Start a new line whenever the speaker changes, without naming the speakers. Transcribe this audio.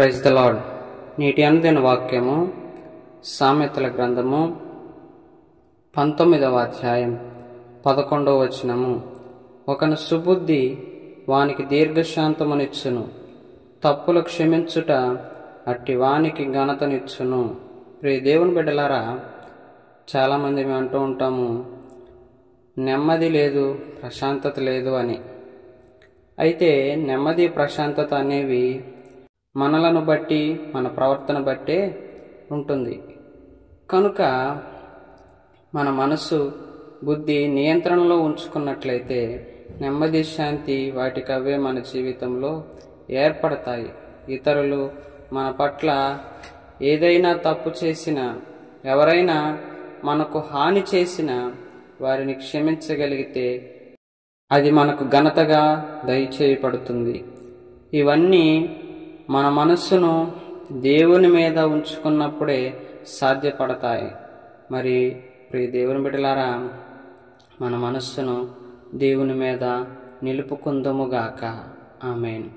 Praise the lord. నేటి అనుదిన వాక్యము సామెతల గ్రంథము 19వ అధ్యాయం 11వ వచనము. ఒకని సుబుద్ధి వానికి దీర్ఘశాంతమునిచ్చును, తప్పులు క్షమించుట అట్టి వానికి ఘనతనిచ్చును. ప్రియ దేవుని బిడ్డలారా, చాలామంది మేము అంటూ ఉంటాము, నెమ్మది లేదు, ప్రశాంతత లేదు అని. అయితే నెమ్మది ప్రశాంతత అనేవి మనలను బట్టి, మన ప్రవర్తన బట్టే ఉంటుంది. కనుక మన మనసు, బుద్ధి నియంత్రణలో ఉంచుకున్నట్లయితే నెమ్మది, శాంతి వాటికవే మన జీవితంలో ఏర్పడతాయి. ఇతరులు మన పట్ల ఏదైనా తప్పు చేసినా, ఎవరైనా మనకు హాని చేసినా వారిని క్షమించగలిగితే అది మనకు ఘనతగా దయచేయబడుతుంది. ఇవన్నీ మన మనస్సును దేవుని మీద ఉంచుకున్నప్పుడే సాధ్యపడతాయి. మరి ప్రియ దేవుని బిడ్డలారా, మన మనస్సును దేవుని మీద నిలుపుకుందుముగాక. ఆమేన్.